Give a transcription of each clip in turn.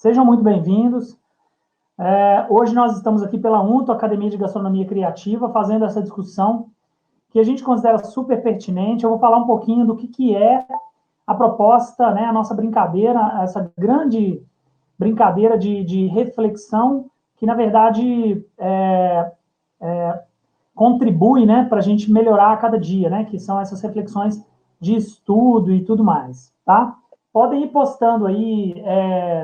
Sejam muito bem-vindos. Hoje nós estamos aqui pela UNTO, Academia de Gastronomia Criativa, fazendo essa discussão que a gente considera super pertinente. Eu vou falar um pouquinho do que é a proposta, né, a nossa brincadeira, essa grande brincadeira de reflexão que, na verdade, contribui, né, para a gente melhorar a cada dia, né, que são essas reflexões de estudo e tudo mais, tá? Podem ir postando aí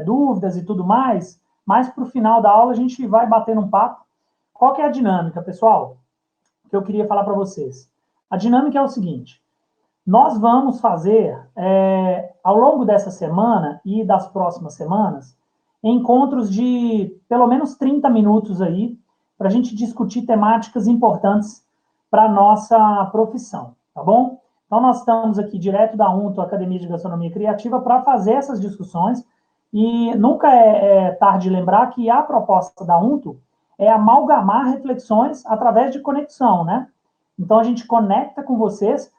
dúvidas e tudo mais, mas para o final da aula a gente vai batendo um papo. Qual que é a dinâmica, pessoal, que eu queria falar para vocês? A dinâmica é o seguinte: nós vamos fazer, ao longo dessa semana e das próximas semanas, encontros de pelo menos 30 minutos aí, para a gente discutir temáticas importantes para a nossa profissão, tá bom? Então, nós estamos aqui direto da UNTO, Academia de Gastronomia Criativa, para fazer essas discussões, e nunca é tarde de lembrar que a proposta da UNTO é amalgamar reflexões através de conexão, né? Então, a gente conecta com vocês,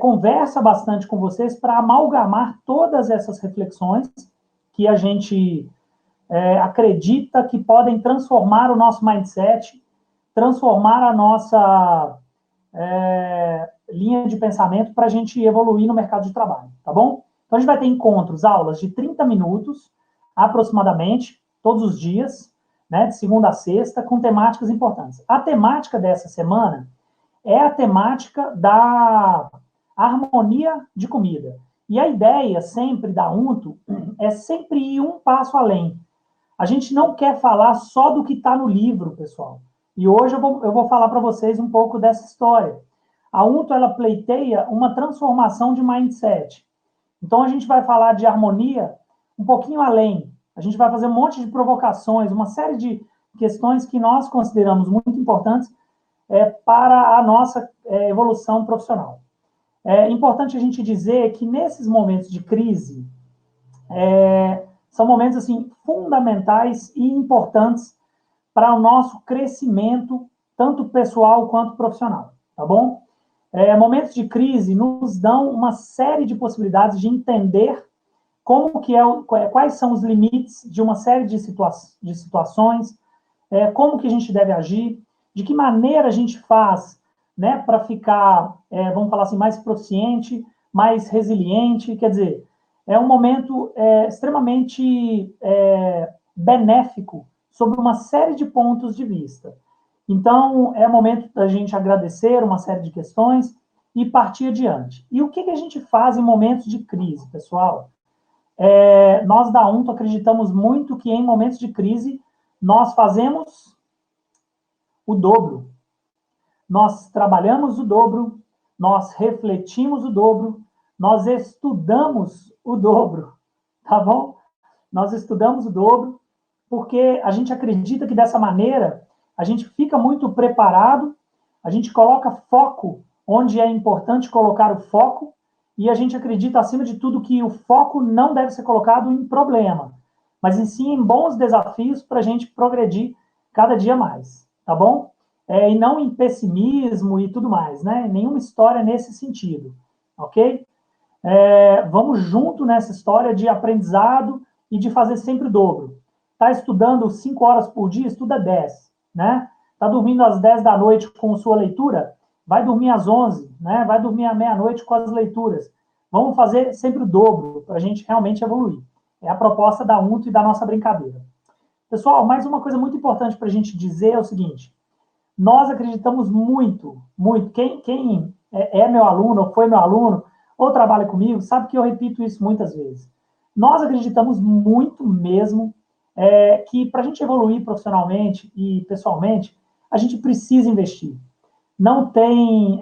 conversa bastante com vocês para amalgamar todas essas reflexões que a gente acredita que podem transformar o nosso mindset, transformar a nossa linha de pensamento para a gente evoluir no mercado de trabalho, tá bom? Então, a gente vai ter encontros, aulas de 30 minutos, aproximadamente, todos os dias, né, de segunda a sexta, com temáticas importantes. A temática dessa semana é a temática da harmonia de comida. E a ideia sempre da UNTO é sempre ir um passo além. A gente não quer falar só do que está no livro, pessoal. E hoje eu vou falar para vocês um pouco dessa história. A UNTO, ela pleiteia uma transformação de mindset. Então, a gente vai falar de harmonia um pouquinho além. A gente vai fazer um monte de provocações, uma série de questões que nós consideramos muito importantes para a nossa evolução profissional. É importante a gente dizer que nesses momentos de crise, são momentos assim fundamentais e importantes para o nosso crescimento, tanto pessoal quanto profissional, tá bom? Momentos de crise nos dão uma série de possibilidades de entender quais são os limites de uma série de situações, como que a gente deve agir, de que maneira a gente faz, né, para ficar, vamos falar assim, mais proficiente, mais resiliente. Quer dizer, é um momento extremamente benéfico sobre uma série de pontos de vista. Então, é momento da gente agradecer uma série de questões e partir adiante. E o que a gente faz em momentos de crise, pessoal? Nós da UNTO acreditamos muito que em momentos de crise nós fazemos o dobro. Nós trabalhamos o dobro, nós refletimos o dobro, nós estudamos o dobro, tá bom? Nós estudamos o dobro, porque a gente acredita que dessa maneira a gente fica muito preparado, a gente coloca foco onde é importante colocar o foco, e a gente acredita, acima de tudo, que o foco não deve ser colocado em problema, mas em sim em bons desafios para a gente progredir cada dia mais, tá bom? E não em pessimismo e tudo mais, né? Nenhuma história nesse sentido, ok? Vamos junto nessa história de aprendizado e de fazer sempre o dobro. Está estudando 5 horas por dia, estuda 10, né? Está dormindo às 10 da noite com sua leitura, vai dormir às 11, né? Vai dormir à meia-noite com as leituras. Vamos fazer sempre o dobro para a gente realmente evoluir. É a proposta da UNTO e da nossa brincadeira. Pessoal, mais uma coisa muito importante para a gente dizer é o seguinte: nós acreditamos muito, muito. Quem é meu aluno, ou foi meu aluno, ou trabalha comigo, sabe que eu repito isso muitas vezes. Nós acreditamos muito mesmo que para a gente evoluir profissionalmente e pessoalmente, a gente precisa investir. Não tem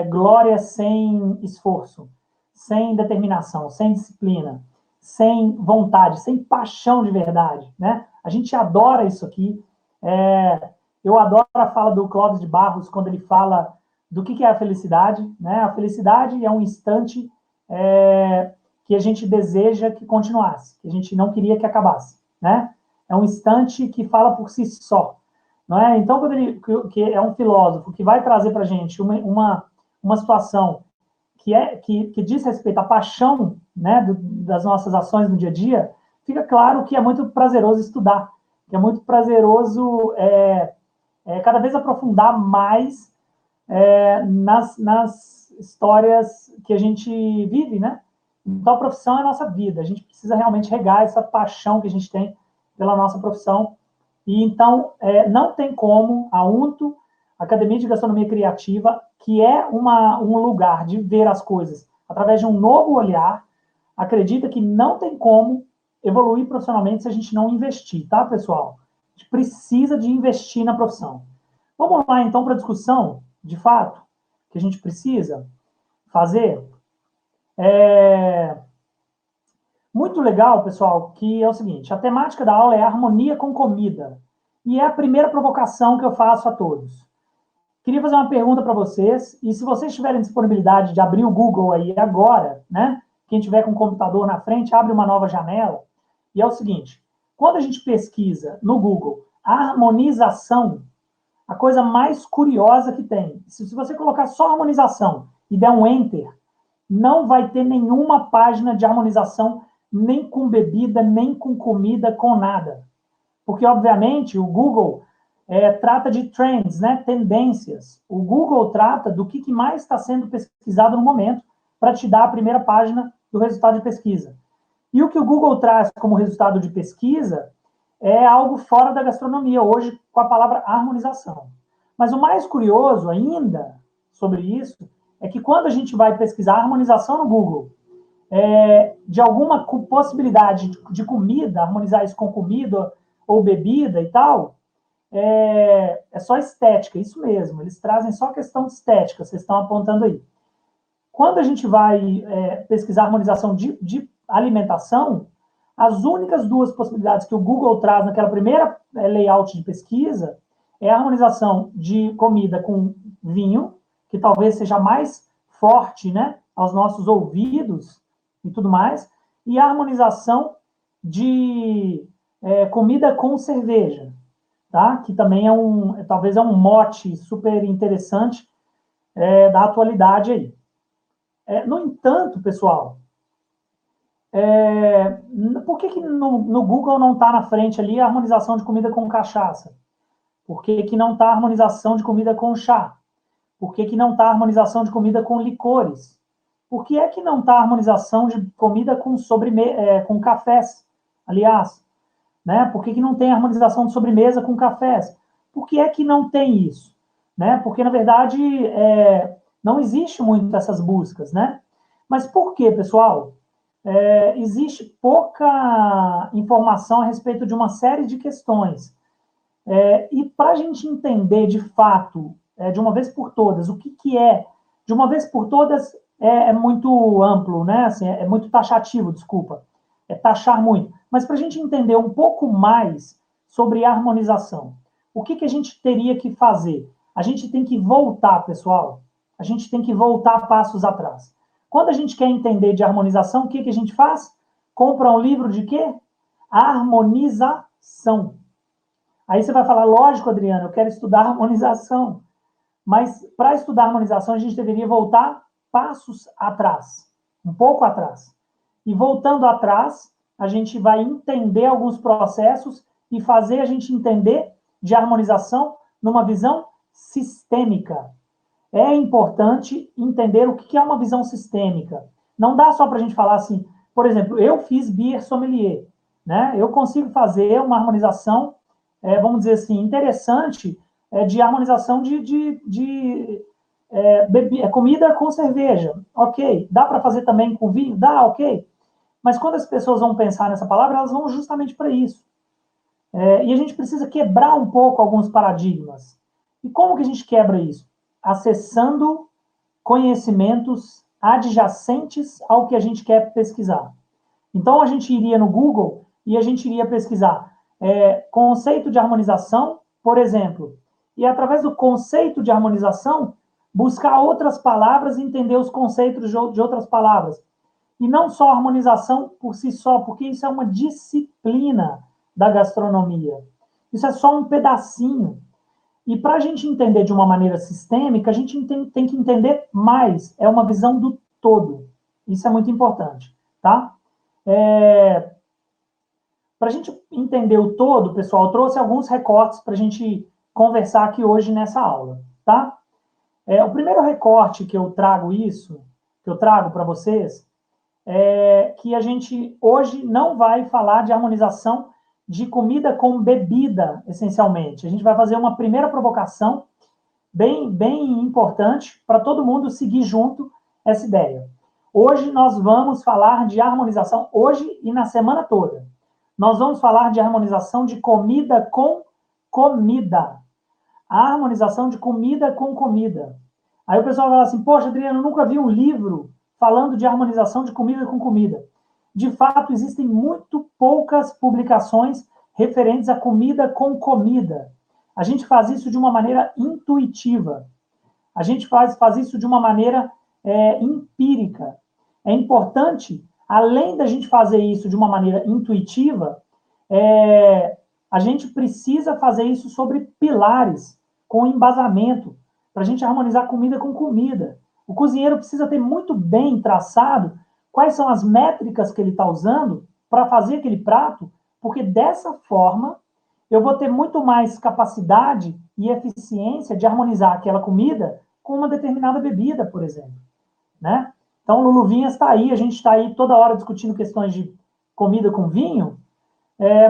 glória sem esforço, sem determinação, sem disciplina, sem vontade, sem paixão de verdade, né? A gente adora isso aqui. Eu adoro a fala do Clóvis de Barros, quando ele fala do que é a felicidade, né? A felicidade é um instante que a gente deseja que continuasse, que a gente não queria que acabasse, né? É um instante que fala por si só, não é? Então, quando que é um filósofo que vai trazer para a gente uma situação que diz respeito à paixão, né, das nossas ações no dia a dia, fica claro que é muito prazeroso estudar, que é muito prazeroso cada vez aprofundar mais nas histórias que a gente vive, né? Então, a profissão é a nossa vida. A gente precisa realmente regar essa paixão que a gente tem pela nossa profissão. E, então, não tem como a UNTO, Academia de Gastronomia Criativa, que é um lugar de ver as coisas através de um novo olhar, acredita que não tem como evoluir profissionalmente se a gente não investir, tá, pessoal? A gente precisa de investir na profissão. Vamos lá, então, para a discussão, de fato, que a gente precisa fazer. Muito legal, pessoal, que é o seguinte, a temática da aula é harmonia com comida. E é a primeira provocação que eu faço a todos. Queria fazer uma pergunta para vocês, e se vocês tiverem disponibilidade de abrir o Google aí agora, né? Quem tiver com o computador na frente, abre uma nova janela. E é o seguinte, quando a gente pesquisa no Google harmonização, a coisa mais curiosa que tem, se você colocar só harmonização e der um Enter, não vai ter nenhuma página de harmonização, nem com bebida, nem com comida, com nada. Porque, obviamente, o Google trata de trends, né? Tendências. O Google trata do que mais está sendo pesquisado no momento para te dar a primeira página do resultado de pesquisa. E o que o Google traz como resultado de pesquisa é algo fora da gastronomia, hoje com a palavra harmonização. Mas o mais curioso ainda sobre isso é que quando a gente vai pesquisar harmonização no Google, de alguma possibilidade de comida, harmonizar isso com comida ou bebida e tal, é só estética, isso mesmo, eles trazem só questão de estética, vocês estão apontando aí. Quando a gente vai pesquisar harmonização de alimentação, as únicas duas possibilidades que o Google traz naquela primeira layout de pesquisa é a harmonização de comida com vinho, que talvez seja mais forte, né, aos nossos ouvidos e tudo mais, e a harmonização de comida com cerveja, tá? Que também talvez é um mote super interessante da atualidade aí. No entanto, pessoal, por que no Google não está na frente ali a harmonização de comida com cachaça? Por que não está a harmonização de comida com chá? Por que não está a harmonização de comida com licores? Por que é que não está a harmonização de comida com com cafés? Aliás, né? Por que não tem harmonização de sobremesa com cafés? Por que é que não tem isso? Né? Porque, na verdade, não existe muito essas buscas, né? Mas por quê, pessoal? Existe pouca informação a respeito de uma série de questões. E para a gente entender, de fato, de uma vez por todas, o que é, de uma vez por todas, é muito amplo, né? Assim, é muito taxativo, desculpa. É taxar muito. Mas para a gente entender um pouco mais sobre harmonização, o que a gente teria que fazer? A gente tem que voltar, pessoal. A gente tem que voltar passos atrás. Quando a gente quer entender de harmonização, o que a gente faz? Compra um livro de quê? Harmonização. Aí você vai falar, lógico, Adriano, eu quero estudar harmonização. Mas para estudar harmonização, a gente deveria voltar passos atrás, um pouco atrás. E voltando atrás, a gente vai entender alguns processos e fazer a gente entender de harmonização numa visão sistêmica. É importante entender o que é uma visão sistêmica. Não dá só para a gente falar assim, por exemplo, eu fiz beer sommelier, né? Eu consigo fazer uma harmonização, vamos dizer assim, interessante, de harmonização de comida com cerveja. Ok. Dá para fazer também com vinho? Dá, ok. Mas quando as pessoas vão pensar nessa palavra, elas vão justamente para isso. E a gente precisa quebrar um pouco alguns paradigmas. E como que a gente quebra isso? Acessando conhecimentos adjacentes ao que a gente quer pesquisar. Então, a gente iria no Google e a gente iria pesquisar conceito de harmonização, por exemplo. E através do conceito de harmonização, buscar outras palavras e entender os conceitos de outras palavras. E não só a harmonização por si só, porque isso é uma disciplina da gastronomia. Isso é só um pedacinho. E para a gente entender de uma maneira sistêmica, a gente tem que entender mais. É uma visão do todo. Isso é muito importante, tá? Para a gente entender o todo, pessoal, eu trouxe alguns recortes para a gente conversar aqui hoje nessa aula, tá? O primeiro recorte que eu trago para vocês, é que a gente hoje não vai falar de harmonização de comida com bebida, essencialmente. A gente vai fazer uma primeira provocação bem importante para todo mundo seguir junto essa ideia. Hoje nós vamos falar de harmonização, hoje e na semana toda. Nós vamos falar de harmonização de comida com comida. A harmonização de comida com comida. Aí o pessoal fala assim, poxa, Adriano, eu nunca vi um livro falando de harmonização de comida com comida. De fato, existem muito poucas publicações referentes a comida com comida. A gente faz isso de uma maneira intuitiva. A gente faz isso de uma maneira empírica. É importante, além da gente fazer isso de uma maneira intuitiva, a gente precisa fazer isso sobre pilares, com embasamento, para a gente harmonizar comida com comida. O cozinheiro precisa ter muito bem traçado quais são as métricas que ele está usando para fazer aquele prato, porque dessa forma eu vou ter muito mais capacidade e eficiência de harmonizar aquela comida com uma determinada bebida, por exemplo. Né? Então, o Lulu Vinhas está aí, a gente está aí toda hora discutindo questões de comida com vinho,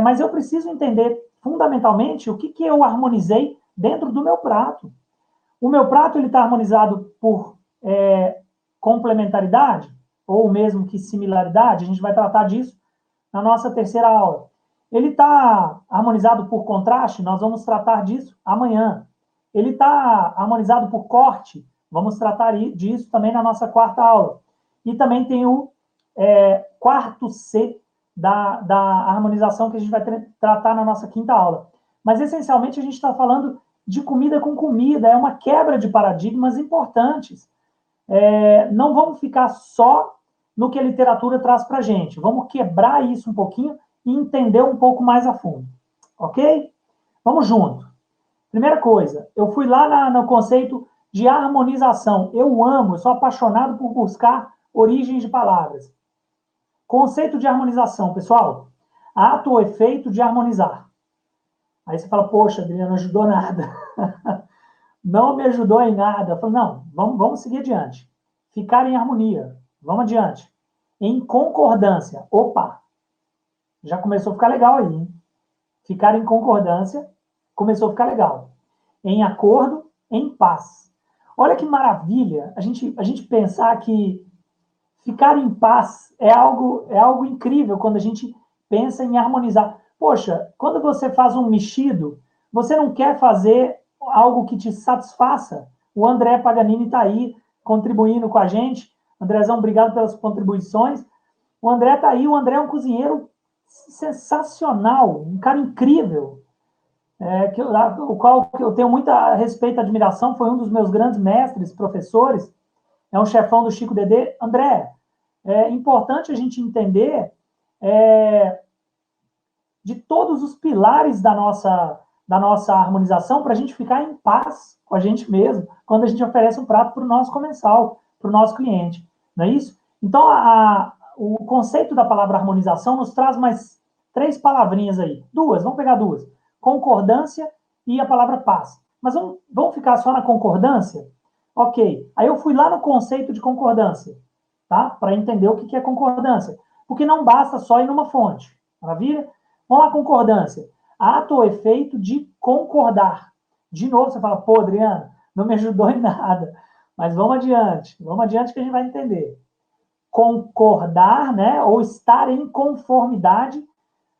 mas eu preciso entender fundamentalmente o que eu harmonizei dentro do meu prato. O meu prato está harmonizado por complementaridade, ou mesmo que similaridade, a gente vai tratar disso na nossa terceira aula. Ele está harmonizado por contraste, nós vamos tratar disso amanhã. Ele está harmonizado por corte, vamos tratar disso também na nossa quarta aula. E também tem o quarto C da harmonização que a gente vai tratar na nossa quinta aula. Mas, essencialmente, a gente está falando de comida com comida, é uma quebra de paradigmas importantes. Não vamos ficar só no que a literatura traz para a gente, vamos quebrar isso um pouquinho e entender um pouco mais a fundo, ok? Vamos junto. Primeira coisa, eu fui lá no conceito de harmonização. Eu sou apaixonado por buscar origens de palavras. Conceito de harmonização, pessoal. Ato ou efeito de harmonizar. Aí você fala, poxa, Adriano, não ajudou nada. Não me ajudou em nada. Eu falo, não, vamos seguir adiante. Ficar em harmonia. Vamos adiante. Em concordância. Opa! Já começou a ficar legal aí, hein? Ficar em concordância começou a ficar legal. Em acordo, em paz. Olha que maravilha a gente pensar que ficar em paz é algo incrível quando a gente pensa em harmonizar. Poxa, quando você faz um mexido, você não quer fazer algo que te satisfaça. O André Paganini está aí contribuindo com a gente. Andrezão, obrigado pelas contribuições. O André está aí, o André é um cozinheiro sensacional, um cara incrível, o qual eu tenho muita respeito e admiração, foi um dos meus grandes mestres, professores, é um chefão do Chico Dedê. André, é importante a gente entender de todos os pilares da nossa harmonização para a gente ficar em paz com a gente mesmo, quando a gente oferece um prato para o nosso comensal, para o nosso cliente, não é isso? Então, o conceito da palavra harmonização nos traz mais 3 palavrinhas aí. Vamos pegar 2. Concordância e a palavra paz. Mas vamos ficar só na concordância? Ok. Aí eu fui lá no conceito de concordância, tá? Para entender o que é concordância. Porque não basta só ir numa fonte. Maravilha? Vamos lá, concordância. Ato ou efeito de concordar. De novo, você fala, pô, Adriano, não me ajudou em nada. Mas vamos adiante que a gente vai entender. Concordar, né, ou estar em conformidade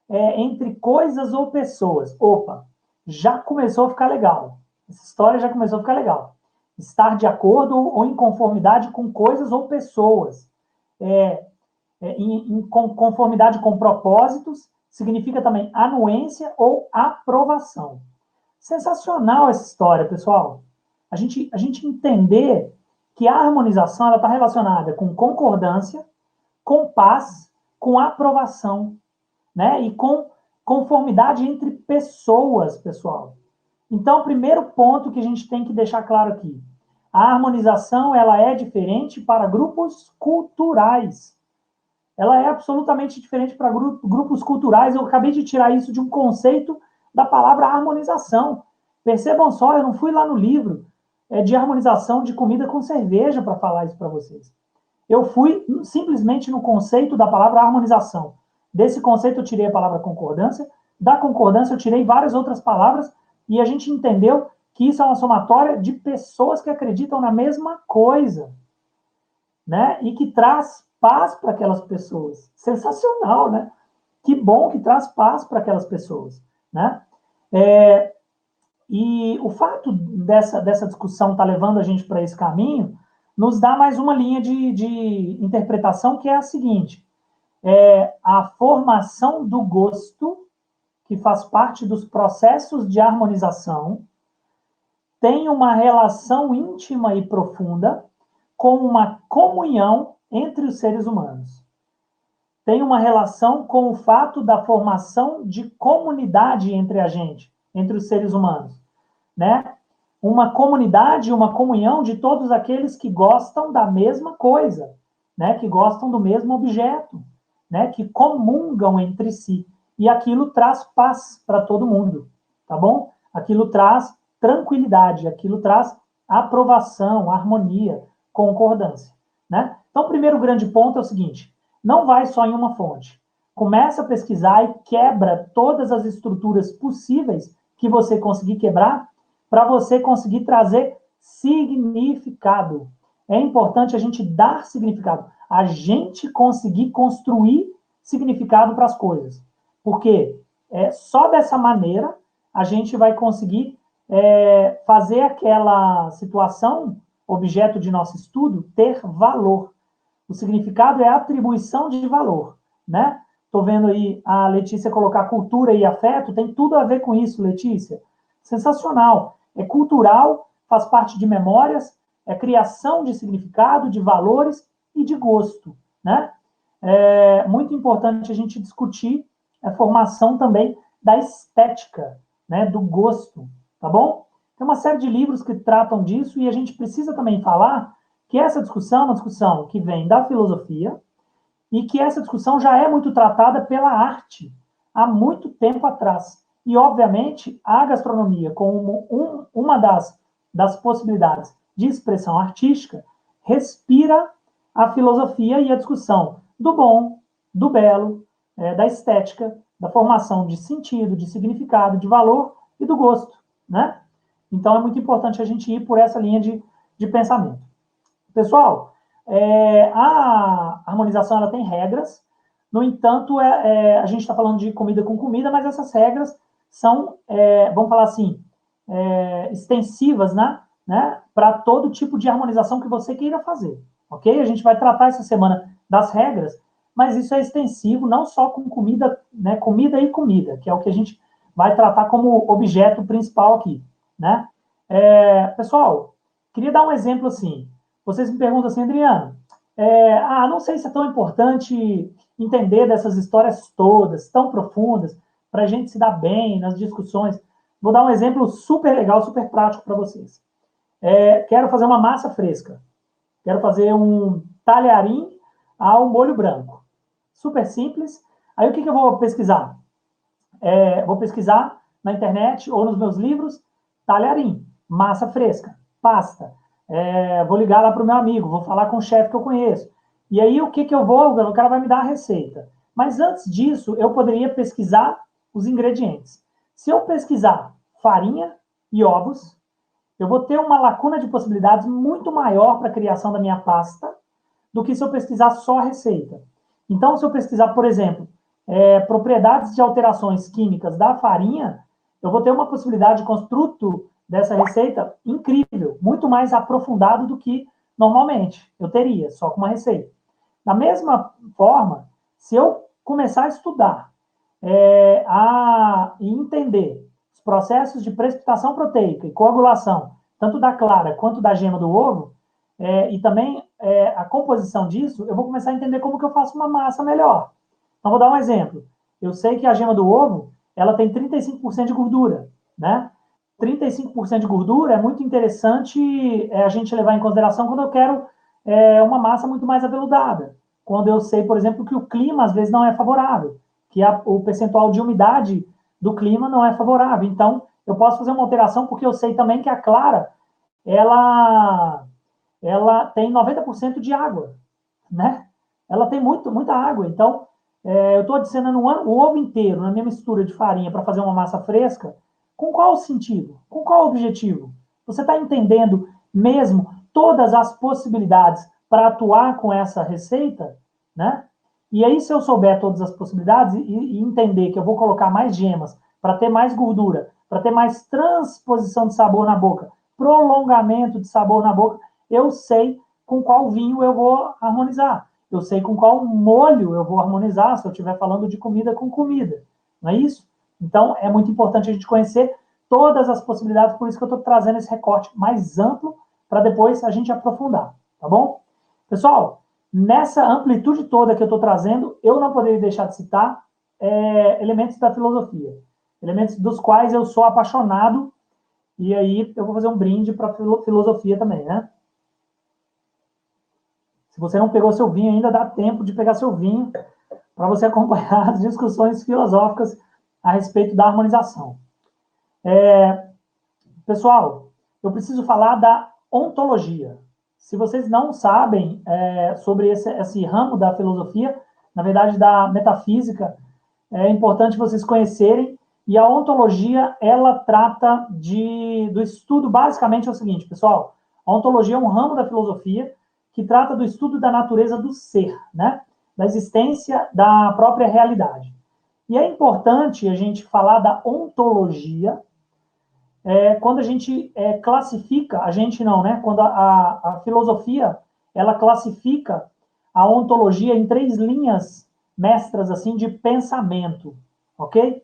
entre coisas ou pessoas. Opa, já começou a ficar legal. Essa história já começou a ficar legal. Estar de acordo ou em conformidade com coisas ou pessoas. Em conformidade com propósitos, significa também anuência ou aprovação. Sensacional essa história, pessoal. A gente entender que a harmonização está relacionada com concordância, com paz, com aprovação, né? E com conformidade entre pessoas, pessoal. Então, o primeiro ponto que a gente tem que deixar claro aqui, a harmonização ela é diferente para grupos culturais. ela é absolutamente diferente para grupos culturais. Eu acabei de tirar isso de um conceito da palavra harmonização. Percebam só, eu não fui lá no livro de harmonização de comida com cerveja para falar isso para vocês. Eu fui simplesmente no conceito da palavra harmonização. Desse conceito eu tirei a palavra concordância, da concordância eu tirei várias outras palavras e a gente entendeu que isso é uma somatória de pessoas que acreditam na mesma coisa, né? E que traz paz para aquelas pessoas. Sensacional, né? Que bom que traz paz para aquelas pessoas, né? E o fato dessa discussão estar levando a gente para esse caminho nos dá mais uma linha de interpretação, que é a seguinte: a formação do gosto, que faz parte dos processos de harmonização, tem uma relação íntima e profunda com uma comunhão entre os seres humanos. Tem uma relação com o fato da formação de comunidade entre a gente, entre os seres humanos, né? Uma comunidade, uma comunhão de todos aqueles que gostam da mesma coisa, né? Que gostam do mesmo objeto, né? Que comungam entre si. E aquilo traz paz para todo mundo, tá bom? Aquilo traz tranquilidade, aquilo traz aprovação, harmonia, concordância, né? Então, o primeiro grande ponto é o seguinte: não vai só em uma fonte. Começa a pesquisar e quebra todas as estruturas possíveis que você conseguir quebrar para você conseguir trazer significado. É importante a gente dar significado, a gente conseguir construir significado para as coisas. Porque só dessa maneira a gente vai conseguir fazer aquela situação, objeto de nosso estudo, ter valor. O significado é a atribuição de valor, né? Estou vendo aí a Letícia colocar cultura e afeto, tem tudo a ver com isso, Letícia. Sensacional. É cultural, faz parte de memórias, é criação de significado, de valores e de gosto, né? É muito importante a gente discutir a formação também da estética, né? Do gosto, tá bom? Tem uma série de livros que tratam disso e a gente precisa também falar que essa discussão é uma discussão que vem da filosofia e que essa discussão já é muito tratada pela arte há muito tempo atrás. E, obviamente, a gastronomia, como uma das possibilidades de expressão artística, respira a filosofia e a discussão do bom, do belo, da estética, da formação de sentido, de significado, de valor e do gosto, né? Então, é muito importante a gente ir por essa linha de pensamento. Pessoal, a harmonização ela tem regras, no entanto, a gente está falando de comida com comida, mas essas regras são, vamos falar assim, extensivas, né, para todo tipo de harmonização que você queira fazer, ok? A gente vai tratar essa semana das regras, mas isso é extensivo não só com comida, né, comida e comida, que é o que a gente vai tratar como objeto principal aqui, né? Pessoal, queria dar um exemplo assim. Vocês me perguntam assim, Adriano, não sei se é tão importante entender dessas histórias todas, tão profundas, para a gente se dar bem nas discussões. Vou dar um exemplo super legal, super prático para vocês. Quero fazer uma massa fresca. Quero fazer um talharim ao molho branco. Super simples. Aí o que eu vou pesquisar? Vou pesquisar na internet ou nos meus livros, talharim, massa fresca, pasta. Vou ligar lá para o meu amigo, vou falar com o chefe que eu conheço. E aí, o que eu vou? O cara vai me dar a receita. Mas antes disso, eu poderia pesquisar os ingredientes. Se eu pesquisar farinha e ovos, eu vou ter uma lacuna de possibilidades muito maior para a criação da minha pasta do que se eu pesquisar só a receita. Então, se eu pesquisar, por exemplo, propriedades de alterações químicas da farinha, eu vou ter uma possibilidade de construto dessa receita incrível, muito mais aprofundado do que normalmente eu teria, só com uma receita. Da mesma forma, se eu começar a estudar e entender os processos de precipitação proteica e coagulação, tanto da clara quanto da gema do ovo, e também a composição disso, eu vou começar a entender como que eu faço uma massa melhor. Então, vou dar um exemplo. Eu sei que a gema do ovo, ela tem 35% de gordura, né? 35% de gordura é muito interessante a gente levar em consideração quando eu quero uma massa muito mais aveludada. quando eu sei, por exemplo, que o clima às vezes não é favorável, que o percentual de umidade do clima não é favorável. Então, eu posso fazer uma alteração porque eu sei também que a clara, ela tem 90% de água, né? Ela tem muita água. Então, eu estou adicionando o ovo inteiro na minha mistura de farinha para fazer uma massa fresca. Com qual sentido? Com qual objetivo? Você está entendendo mesmo todas as possibilidades para atuar com essa receita, né? E aí, se eu souber todas as possibilidades e entender que eu vou colocar mais gemas para ter mais gordura, para ter mais transposição de sabor na boca, prolongamento de sabor na boca, eu sei com qual vinho eu vou harmonizar. Eu sei com qual molho eu vou harmonizar, se eu estiver falando de comida com comida. Não é isso? Então, é muito importante a gente conhecer todas as possibilidades, por isso que eu estou trazendo esse recorte mais amplo, para depois a gente aprofundar, tá bom? Pessoal, nessa amplitude toda que eu estou trazendo, eu não poderia deixar de citar elementos da filosofia, elementos dos quais eu sou apaixonado, e aí eu vou fazer um brinde para a filosofia também, né? Se você não pegou seu vinho ainda, dá tempo de pegar seu vinho para você acompanhar as discussões filosóficas a respeito da harmonização. Pessoal, eu preciso falar da ontologia. Se vocês não sabem sobre esse ramo da filosofia, na verdade da metafísica, é importante vocês conhecerem. E a ontologia, ela trata do estudo, basicamente é o seguinte, pessoal, a ontologia é um ramo da filosofia que trata do estudo da natureza do ser, né? Da existência da própria realidade. E é importante a gente falar da ontologia quando a gente classifica, a gente não, né? Quando a filosofia, ela classifica a ontologia em 3 linhas mestras, assim, de pensamento, ok?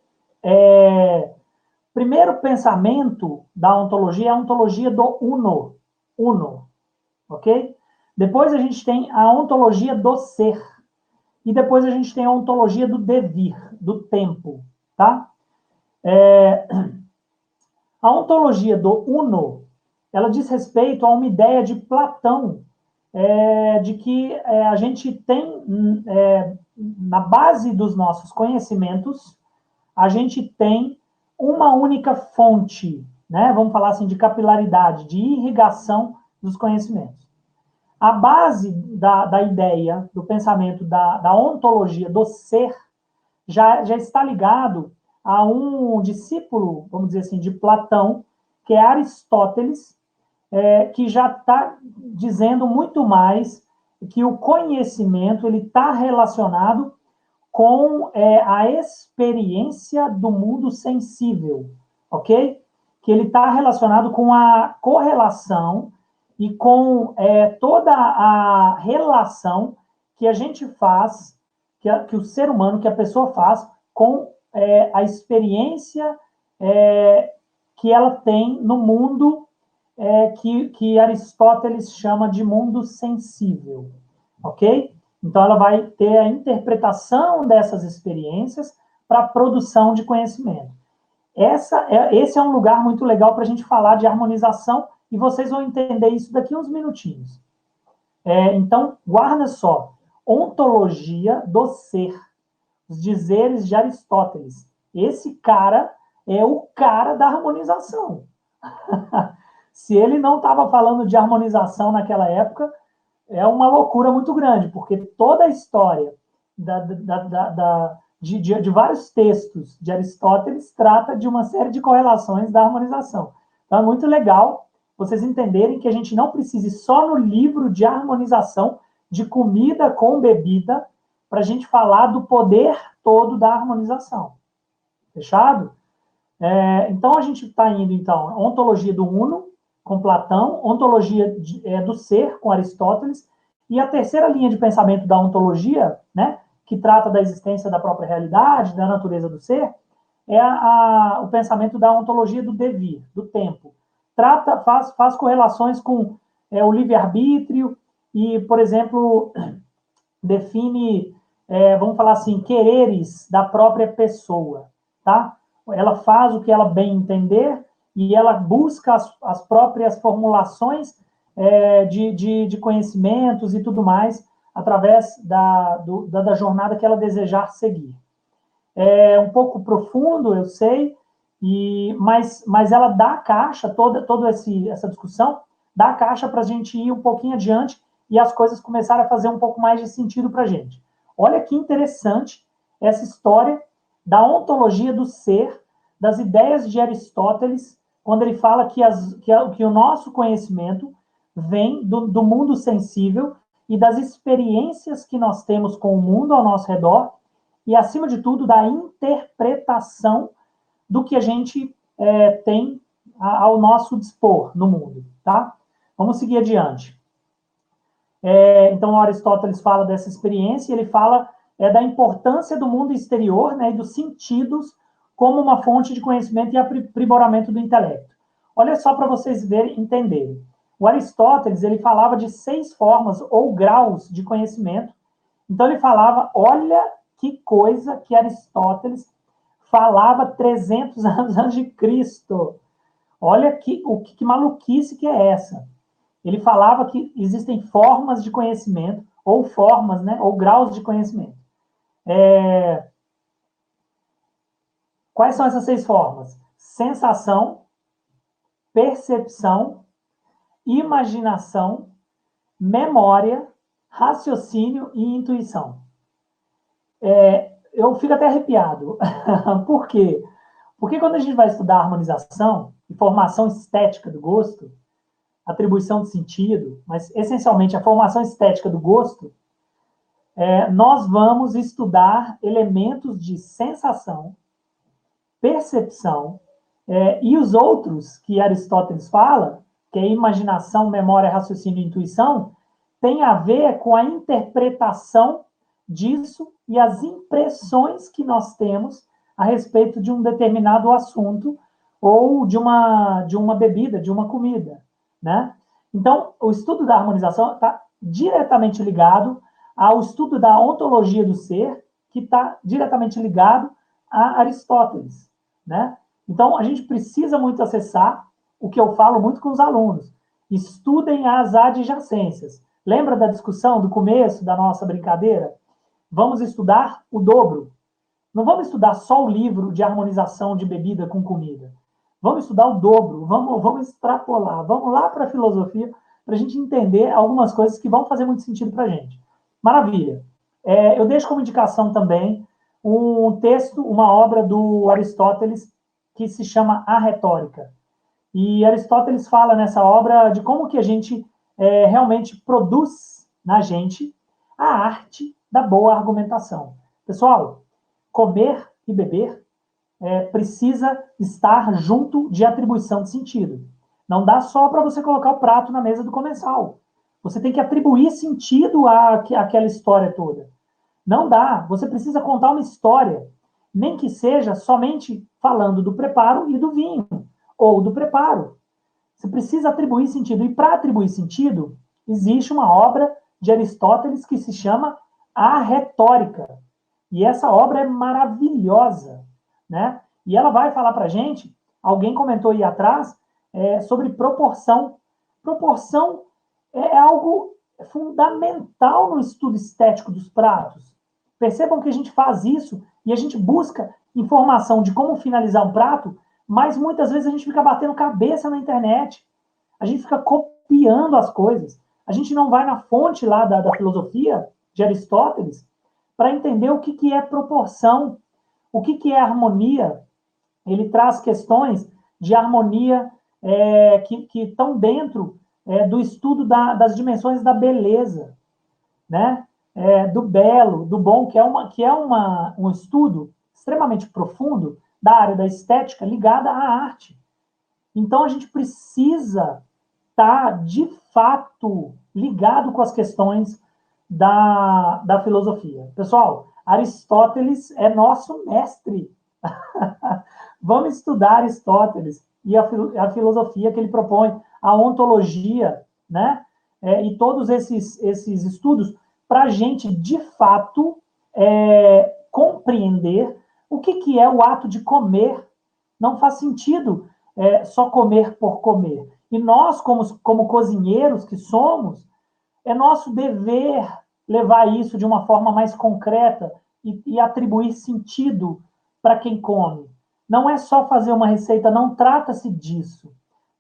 Primeiro pensamento da ontologia é a ontologia do uno, ok? Depois a gente tem a ontologia do ser. E depois a gente tem a ontologia do devir, do tempo, tá? A ontologia do uno, ela diz respeito a uma ideia de Platão, de que a gente tem, na base dos nossos conhecimentos, a gente tem uma única fonte, né? Vamos falar assim, de capilaridade, de irrigação dos conhecimentos. A base da ideia, do pensamento, da ontologia do ser, já está ligado a um discípulo, vamos dizer assim, de Platão, que é Aristóteles, que já está dizendo muito mais que o conhecimento ele está relacionado com a experiência do mundo sensível, ok? Que ele está relacionado com a correlação e com toda a relação que a gente faz, que o ser humano, que a pessoa faz com a experiência que ela tem no mundo que Aristóteles chama de mundo sensível, ok? Então, ela vai ter a interpretação dessas experiências para a produção de conhecimento. Esse é um lugar muito legal para a gente falar de harmonização e vocês vão entender isso daqui a uns minutinhos. Então, guarda só. Ontologia do ser. Os dizeres de Aristóteles. Esse cara é o cara da harmonização. Se ele não estava falando de harmonização naquela época, é uma loucura muito grande, porque toda a história de vários textos de Aristóteles trata de uma série de correlações da harmonização. Então, é muito legal vocês entenderem que a gente não precisa ir só no livro de harmonização de comida com bebida para a gente falar do poder todo da harmonização. Fechado? Então, a gente está indo, então, ontologia do uno, com Platão, ontologia do ser, com Aristóteles, e a terceira linha de pensamento da ontologia, né, que trata da existência da própria realidade, da natureza do ser, é o pensamento da ontologia do devir, do tempo. Faz correlações com o livre-arbítrio e, por exemplo, define, vamos falar assim, quereres da própria pessoa, tá? Ela faz o que ela bem entender e ela busca as próprias formulações de conhecimentos e tudo mais através da jornada que ela desejar seguir. É um pouco profundo, eu sei, mas ela dá a caixa, toda essa discussão, dá a caixa para a gente ir um pouquinho adiante e as coisas começarem a fazer um pouco mais de sentido para a gente. Olha que interessante essa história da ontologia do ser, das ideias de Aristóteles, quando ele fala que o nosso conhecimento vem do mundo sensível e das experiências que nós temos com o mundo ao nosso redor e, acima de tudo, da interpretação do que a gente tem ao nosso dispor no mundo, tá? Vamos seguir adiante. Então, Aristóteles fala dessa experiência, ele fala da importância do mundo exterior, né, e dos sentidos como uma fonte de conhecimento e aprimoramento do intelecto. Olha só para vocês verem, entenderem. O Aristóteles, ele falava de 6 formas ou graus de conhecimento. Então, ele falava, olha que coisa que Aristóteles falava 300 anos antes de Cristo. Olha que maluquice que é essa. Ele falava que existem formas de conhecimento, ou formas, né, ou graus de conhecimento. Quais são essas 6 formas? Sensação, percepção, imaginação, memória, raciocínio e intuição. Eu fico até arrepiado. Por quê? Porque quando a gente vai estudar harmonização e formação estética do gosto, atribuição de sentido, mas essencialmente a formação estética do gosto, nós vamos estudar elementos de sensação, percepção, e os outros que Aristóteles fala, que é imaginação, memória, raciocínio e intuição, tem a ver com a interpretação disso e as impressões que nós temos a respeito de um determinado assunto ou de uma bebida, de uma comida, né? Então, o estudo da harmonização está diretamente ligado ao estudo da ontologia do ser, que está diretamente ligado a Aristóteles, né? Então, a gente precisa muito acessar o que eu falo muito com os alunos. Estudem as adjacências. Lembra da discussão do começo da nossa brincadeira? Vamos estudar o dobro. Não vamos estudar só o livro de harmonização de bebida com comida. Vamos estudar o dobro, vamos extrapolar, vamos lá para a filosofia, para a gente entender algumas coisas que vão fazer muito sentido para a gente. Maravilha. Eu deixo como indicação também um texto, uma obra do Aristóteles, que se chama A Retórica. E Aristóteles fala nessa obra de como que a gente realmente produz na gente a arte da boa argumentação. Pessoal, comer e beber precisa estar junto de atribuição de sentido. Não dá só para você colocar o prato na mesa do comensal. Você tem que atribuir sentido àquela história toda. Não dá. Você precisa contar uma história, nem que seja somente falando do preparo e do vinho, ou do preparo. Você precisa atribuir sentido. E para atribuir sentido, existe uma obra de Aristóteles que se chama A Retórica. E essa obra é maravilhosa, né? E ela vai falar para a gente, alguém comentou aí atrás, sobre proporção. Proporção é algo fundamental no estudo estético dos pratos. Percebam que a gente faz isso e a gente busca informação de como finalizar um prato, mas muitas vezes a gente fica batendo cabeça na internet. A gente fica copiando as coisas. A gente não vai na fonte lá da filosofia de Aristóteles para entender o que é proporção, o que é harmonia. Ele traz questões de harmonia que estão dentro do estudo das dimensões da beleza, né? Do belo, do bom, que é um estudo extremamente profundo da área da estética ligada à arte. Então, a gente precisa estar, de fato, ligado com as questões da filosofia. Pessoal, Aristóteles é nosso mestre. Vamos estudar Aristóteles e a filosofia que ele propõe, a ontologia, né? E todos esses estudos para a gente, de fato, compreender o que é o ato de comer. Não faz sentido só comer por comer. E nós, como cozinheiros que somos, é nosso dever levar isso de uma forma mais concreta e atribuir sentido para quem come. Não é só fazer uma receita, não trata-se disso.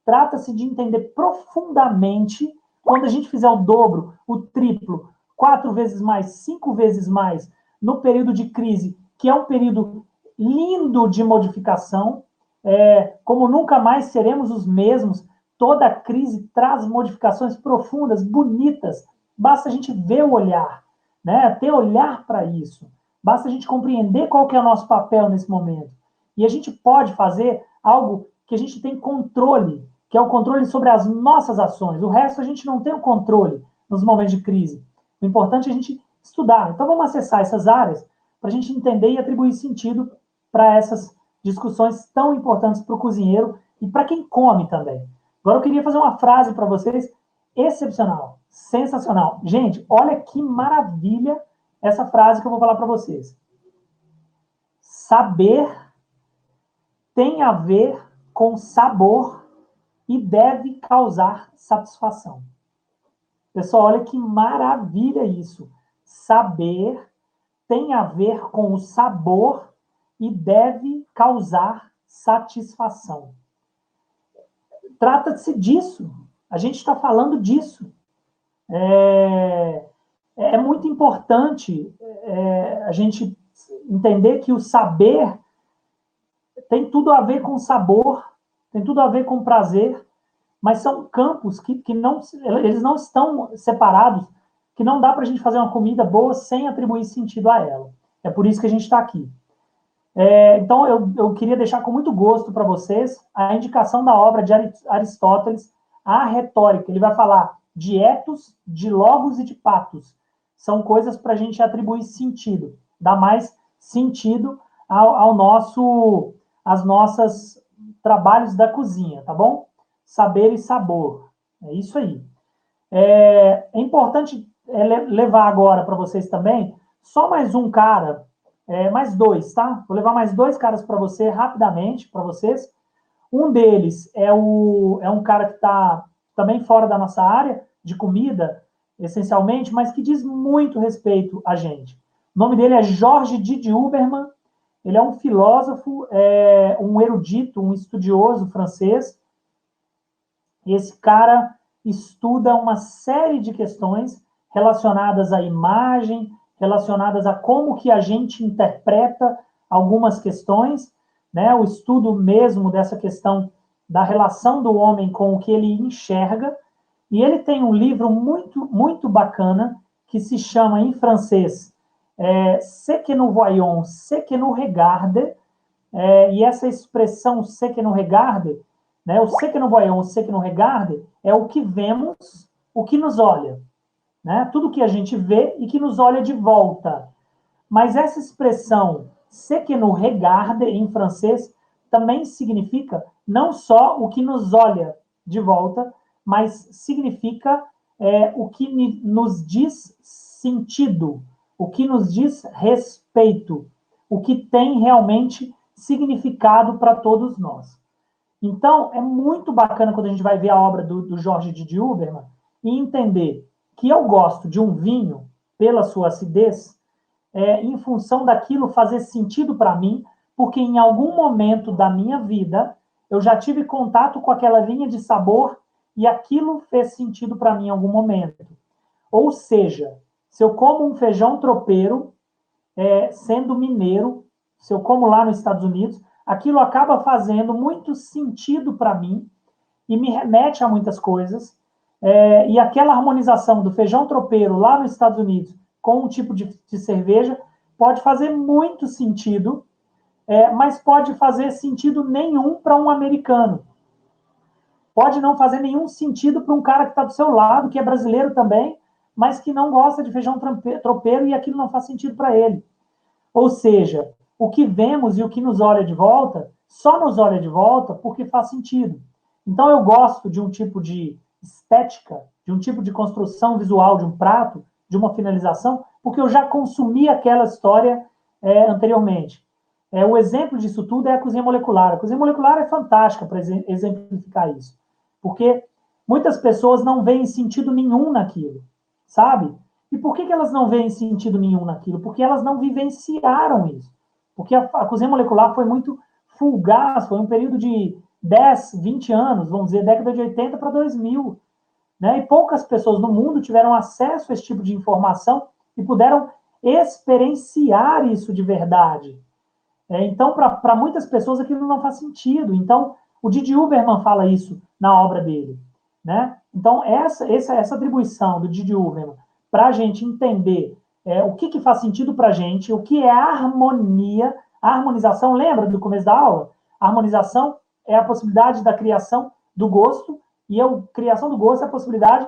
Trata-se de entender profundamente, quando a gente fizer o dobro, o triplo, 4 vezes mais, 5 vezes mais, no período de crise, que é um período lindo de modificação, como nunca mais seremos os mesmos, toda crise traz modificações profundas, bonitas, basta a gente ver o olhar, né? Ter olhar para isso, basta a gente compreender qual que é o nosso papel nesse momento. E a gente pode fazer algo que a gente tem controle, que é o controle sobre as nossas ações. O resto a gente não tem o controle nos momentos de crise. O importante é a gente estudar. Então vamos acessar essas áreas para a gente entender e atribuir sentido para essas discussões tão importantes para o cozinheiro e para quem come também. Agora eu queria fazer uma frase para vocês excepcional, sensacional. Gente, olha que maravilha essa frase que eu vou falar para vocês. Saber tem a ver com sabor e deve causar satisfação. Pessoal, olha que maravilha isso. Saber tem a ver com o sabor e deve causar satisfação. Trata-se disso. A gente está falando disso. É muito importante a gente entender que o saber tem tudo a ver com sabor, tem tudo a ver com prazer, mas são campos que não, eles não estão separados, que não dá para a gente fazer uma comida boa sem atribuir sentido a ela. É por isso que a gente está aqui. Então, eu queria deixar com muito gosto para vocês a indicação da obra de Aristóteles, A Retórica. Ele vai falar de etos, de logos e de patos. São coisas para a gente atribuir sentido, dar mais sentido ao nosso, às nossas trabalhos da cozinha, tá bom? Saber e sabor. É isso aí. É importante levar agora para vocês também só mais um cara, mais dois, tá? Vou levar mais dois caras para você rapidamente, para vocês. Um deles é um cara que está também fora da nossa área de comida, essencialmente, mas que diz muito respeito a gente. O nome dele é Jorge Didi Huberman. Ele é um filósofo, um erudito, um estudioso francês. Esse cara estuda uma série de questões relacionadas à imagem, relacionadas a como que a gente interpreta algumas questões, né? O estudo mesmo dessa questão da relação do homem com o que ele enxerga. E ele tem um livro muito, muito bacana que se chama, em francês, Ce que nous voyons, ce que nous regarde. E essa expressão ce que nous regarde, né? O ce que nous voyons, ce que nous regarde, é o que vemos, o que nos olha. Né? Tudo que a gente vê e que nos olha de volta. Mas essa expressão ce que nous regarde, em francês, também significa não só o que nos olha de volta, mas significa o que nos diz sentido, o que nos diz respeito, o que tem realmente significado para todos nós. Então, é muito bacana quando a gente vai ver a obra do Jorge Didi Huberman e entender que eu gosto de um vinho pela sua acidez, em função daquilo fazer sentido para mim, porque em algum momento da minha vida eu já tive contato com aquela linha de sabor e aquilo fez sentido para mim em algum momento. Ou seja, se eu como um feijão tropeiro, sendo mineiro, se eu como lá nos Estados Unidos, aquilo acaba fazendo muito sentido para mim e me remete a muitas coisas. E aquela harmonização do feijão tropeiro lá nos Estados Unidos com um tipo de cerveja pode fazer muito sentido, mas pode fazer sentido nenhum para um americano. Pode não fazer nenhum sentido para um cara que está do seu lado, que é brasileiro também, mas que não gosta de feijão tropeiro e aquilo não faz sentido para ele. Ou seja, o que vemos e o que nos olha de volta, só nos olha de volta porque faz sentido. Então eu gosto de um tipo de estética, de um tipo de construção visual de um prato, de uma finalização, porque eu já consumi aquela história anteriormente. O exemplo disso tudo é a cozinha molecular. A cozinha molecular é fantástica para exemplificar isso, porque muitas pessoas não veem sentido nenhum naquilo, sabe? E por que elas não veem sentido nenhum naquilo? Porque elas não vivenciaram isso. Porque a cozinha molecular foi muito fugaz, foi um período de 10, 20 anos, vamos dizer, década de 80 para 2000, né? E poucas pessoas no mundo tiveram acesso a esse tipo de informação e puderam experienciar isso de verdade. Então, para muitas pessoas, aquilo não faz sentido. Então, o Didi Uberman fala isso na obra dele, né? Então, essa atribuição do Didi Uberman para a gente entender o que faz sentido para a gente, o que é harmonia, a harmonização, lembra do começo da aula? A harmonização é a possibilidade da criação do gosto, e a criação do gosto é a possibilidade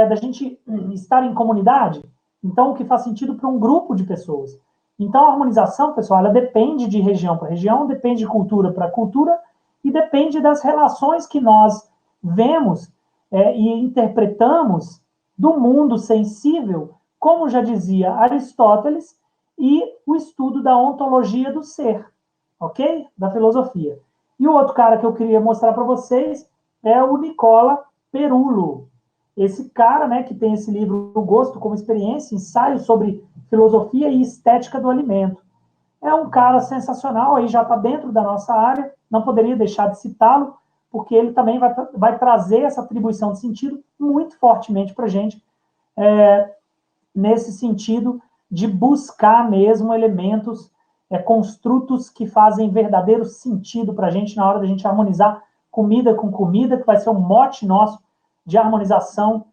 da gente estar em comunidade. Então, o que faz sentido para um grupo de pessoas. Então, a harmonização, pessoal, ela depende de região para região, depende de cultura para cultura, e depende das relações que nós vemos e interpretamos do mundo sensível, como já dizia Aristóteles, e o estudo da ontologia do ser, ok? Da filosofia. E o outro cara que eu queria mostrar para vocês é o Nicola Perulo. Esse cara, né, que tem esse livro O Gosto como Experiência, ensaio sobre filosofia e estética do alimento. É um cara sensacional, aí já está dentro da nossa área, não poderia deixar de citá-lo, porque ele também vai trazer essa atribuição de sentido muito fortemente para a gente, nesse sentido de buscar mesmo elementos, construtos que fazem verdadeiro sentido para a gente na hora da gente harmonizar comida com comida, que vai ser um mote nosso de harmonização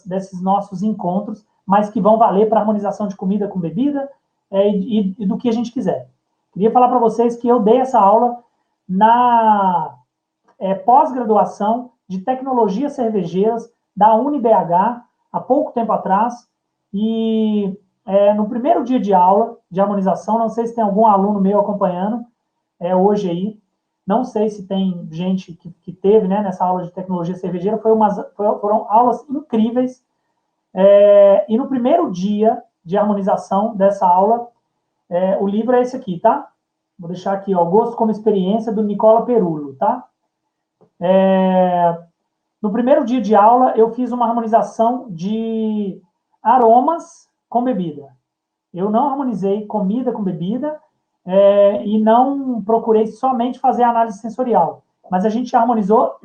desses nossos encontros, mas que vão valer para harmonização de comida com bebida e do que a gente quiser. Queria falar para vocês que eu dei essa aula na pós-graduação de tecnologias cervejeiras da UniBH, há pouco tempo atrás, e no primeiro dia de aula de harmonização, não sei se tem algum aluno meu acompanhando hoje aí, não sei se tem gente que teve, né, nessa aula de tecnologia cervejeira, foram aulas incríveis, e no primeiro dia de harmonização dessa aula, o livro é esse aqui, tá? Vou deixar aqui, ó, Gosto como Experiência, do Nicola Perulo, tá? No primeiro dia de aula, eu fiz uma harmonização de aromas com bebida. Eu não harmonizei comida com bebida e não procurei somente fazer análise sensorial. Mas a gente harmonizou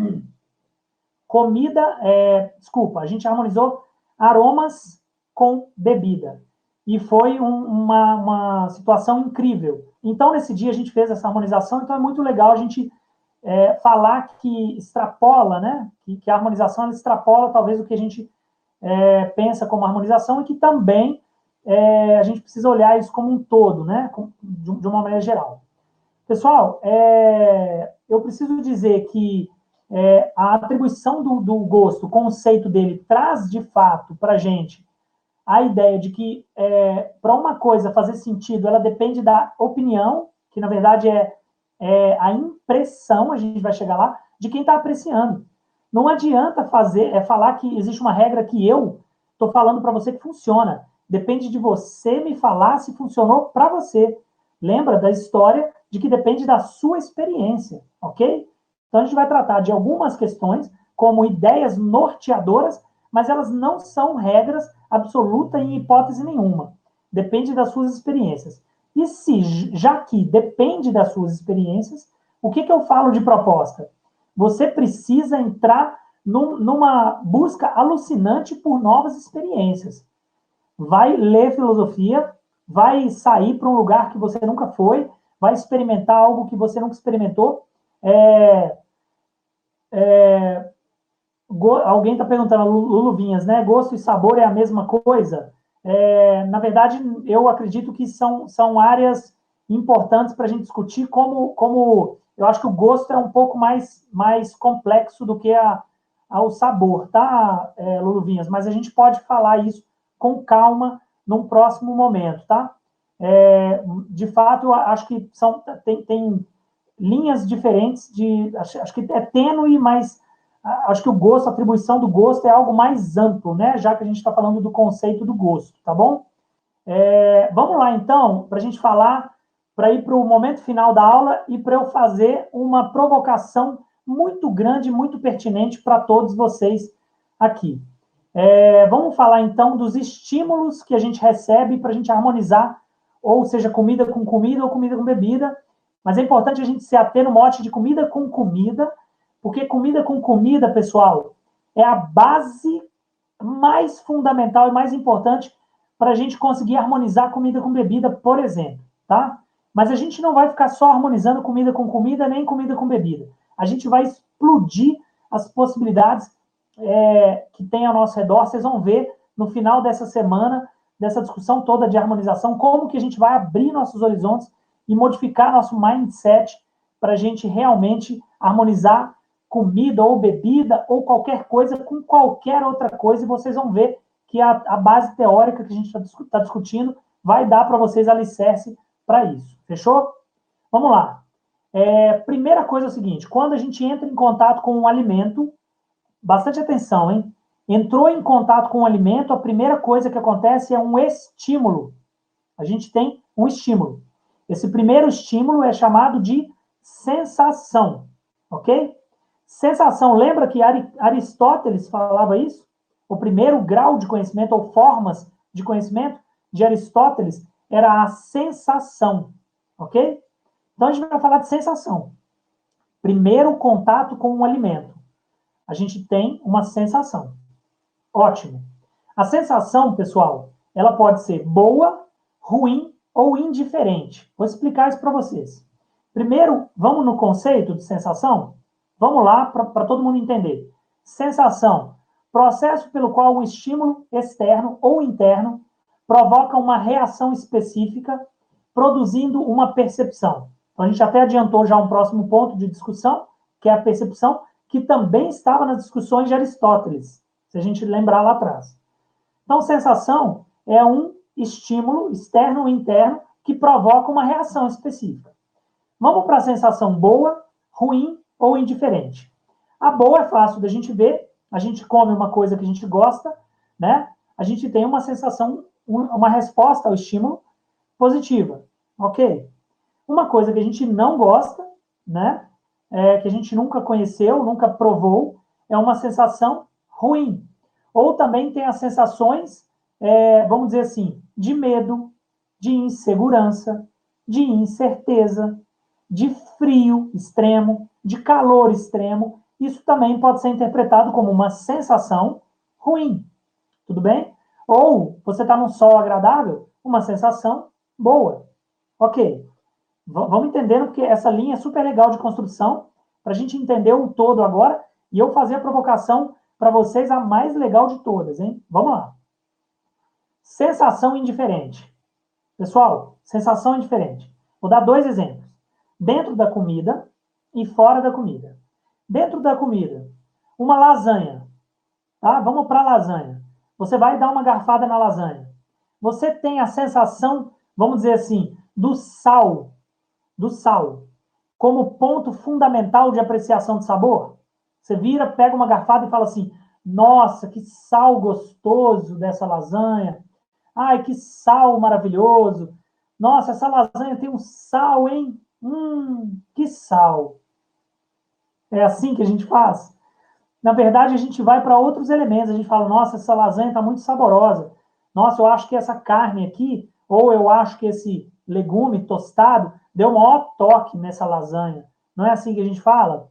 a gente harmonizou aromas com bebida. E foi uma situação incrível. Então, nesse dia, a gente fez essa harmonização, então é muito legal a gente falar que extrapola, né? Que a harmonização ela extrapola talvez o que a gente pensa como harmonização e que também a gente precisa olhar isso como um todo, né? De uma maneira geral. Pessoal, eu preciso dizer que a atribuição do gosto, o conceito dele, traz de fato para a gente a ideia de que para uma coisa fazer sentido, ela depende da opinião, que na verdade a impressão, a gente vai chegar lá, de quem está apreciando. Não adianta falar que existe uma regra que eu estou falando para você que funciona. Depende de você me falar se funcionou para você. Lembra da história de que depende da sua experiência, ok? Então a gente vai tratar de algumas questões como ideias norteadoras, mas elas não são regras absolutas em hipótese nenhuma. Depende das suas experiências. E já que depende das suas experiências, o que eu falo de proposta? Você precisa entrar numa busca alucinante por novas experiências. Vai ler filosofia, vai sair para um lugar que você nunca foi, vai experimentar algo que você nunca experimentou. Alguém está perguntando, Lulu Vinhas, né? Gosto e sabor é a mesma coisa? Na verdade, eu acredito que são áreas importantes para a gente discutir, como eu acho que o gosto é um pouco mais complexo do que o sabor, tá, Lulu Vinhas? Mas a gente pode falar isso com calma num próximo momento, tá? De fato, eu acho que tem linhas diferentes acho que é tênue, mas acho que o gosto, a atribuição do gosto é algo mais amplo, né? Já que a gente está falando do conceito do gosto, tá bom? Vamos lá, então, para a gente falar, para ir para o momento final da aula e para eu fazer uma provocação muito grande, muito pertinente para todos vocês aqui. Vamos falar, então, dos estímulos que a gente recebe para a gente harmonizar, ou seja, comida com comida ou comida com bebida. Mas é importante a gente se ater no mote de comida com comida, porque comida com comida, pessoal, é a base mais fundamental e mais importante para a gente conseguir harmonizar comida com bebida, por exemplo, tá? Mas a gente não vai ficar só harmonizando comida com comida, nem comida com bebida. A gente vai explodir as possibilidades que tem ao nosso redor. Vocês vão ver no final dessa semana, dessa discussão toda de harmonização, como que a gente vai abrir nossos horizontes e modificar nosso mindset para a gente realmente harmonizar comida ou bebida ou qualquer coisa com qualquer outra coisa, e vocês vão ver que a base teórica que a gente está discutindo vai dar para vocês alicerce para isso. Fechou? Vamos lá. Primeira coisa é o seguinte, quando a gente entra em contato com um alimento, bastante atenção, hein? Entrou em contato com um alimento, a primeira coisa que acontece é um estímulo. A gente tem um estímulo. Esse primeiro estímulo é chamado de sensação, ok? Sensação, lembra que Aristóteles falava isso? O primeiro grau de conhecimento, ou formas de conhecimento de Aristóteles, era a sensação, ok? Então, a gente vai falar de sensação. Primeiro contato com um alimento. A gente tem uma sensação. Ótimo. A sensação, pessoal, ela pode ser boa, ruim ou indiferente. Vou explicar isso para vocês. Primeiro, vamos no conceito de sensação? Vamos lá para todo mundo entender. Sensação, processo pelo qual um estímulo externo ou interno provoca uma reação específica, produzindo uma percepção. Então, a gente até adiantou já um próximo ponto de discussão, que é a percepção, que também estava nas discussões de Aristóteles, se a gente lembrar lá atrás. Então, sensação é um estímulo externo ou interno que provoca uma reação específica. Vamos para a sensação boa, ruim ou indiferente. A boa é fácil da gente ver, a gente come uma coisa que a gente gosta, né? A gente tem uma sensação, uma resposta ao estímulo positiva, ok? Uma coisa que a gente não gosta, né? Que a gente nunca conheceu, nunca provou, é uma sensação ruim. Ou também tem as sensações, vamos dizer assim, de medo, de insegurança, de incerteza, de frio extremo, de calor extremo. Isso também pode ser interpretado como uma sensação ruim. Tudo bem? Ou você está num sol agradável, uma sensação boa. Ok. Vamos entendendo, porque essa linha é super legal de construção, para a gente entender o todo agora, e eu fazer a provocação para vocês, a mais legal de todas, hein? Vamos lá. Sensação indiferente. Pessoal, sensação indiferente. Vou dar 2 exemplos. Dentro da comida e fora da comida. Dentro da comida, uma lasanha. Tá? Vamos para a lasanha. Você vai dar uma garfada na lasanha. Você tem a sensação, vamos dizer assim, do sal, como ponto fundamental de apreciação de sabor? Você vira, pega uma garfada e fala assim, nossa, que sal gostoso dessa lasanha. Ai, que sal maravilhoso. Nossa, essa lasanha tem um sal, hein? Que sal. É assim que a gente faz? Na verdade, a gente vai para outros elementos. A gente fala, nossa, essa lasanha está muito saborosa. Nossa, eu acho que essa carne aqui, ou eu acho que esse legume tostado, deu o maior toque nessa lasanha. Não é assim que a gente fala?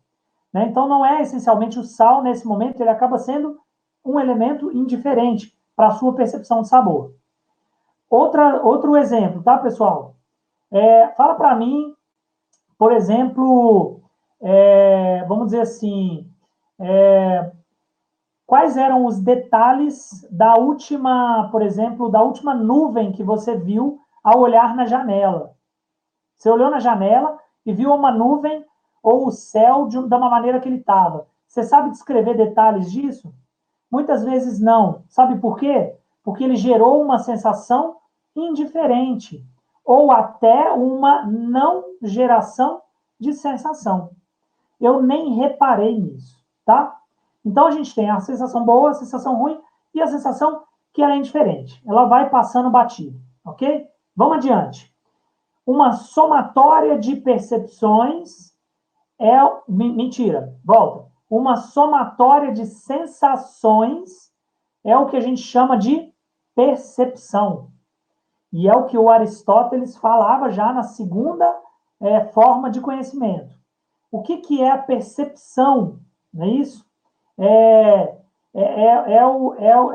Né? Então, não é essencialmente o sal, nesse momento, ele acaba sendo um elemento indiferente para a sua percepção de sabor. Outro exemplo, tá, pessoal? Fala para mim, por exemplo, vamos dizer assim, quais eram os detalhes da última, por exemplo, da última nuvem que você viu ao olhar na janela? Você olhou na janela e viu uma nuvem ou o céu de uma maneira que ele estava. Você sabe descrever detalhes disso? Muitas vezes não. Sabe por quê? Porque ele gerou uma sensação indiferente ou até uma não geração de sensação. Eu nem reparei nisso, tá? Então a gente tem a sensação boa, a sensação ruim e a sensação que ela é indiferente. Ela vai passando batido, ok? Vamos adiante. Uma somatória de percepções mentira, volta. Uma somatória de sensações é o que a gente chama de percepção. E é o que o Aristóteles falava já na segunda forma de conhecimento. O que é a percepção? Não é isso? É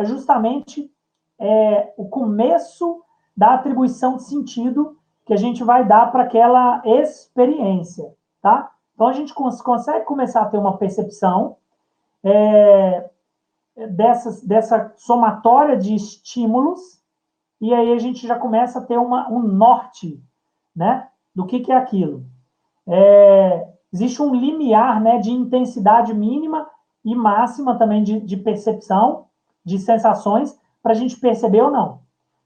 justamente o começo da atribuição de sentido que a gente vai dar para aquela experiência, tá? Então, a gente consegue começar a ter uma percepção dessa somatória de estímulos, e aí a gente já começa a ter um norte, né, do que é aquilo. Existe um limiar, né, de intensidade mínima e máxima também de percepção, de sensações, para a gente perceber ou não.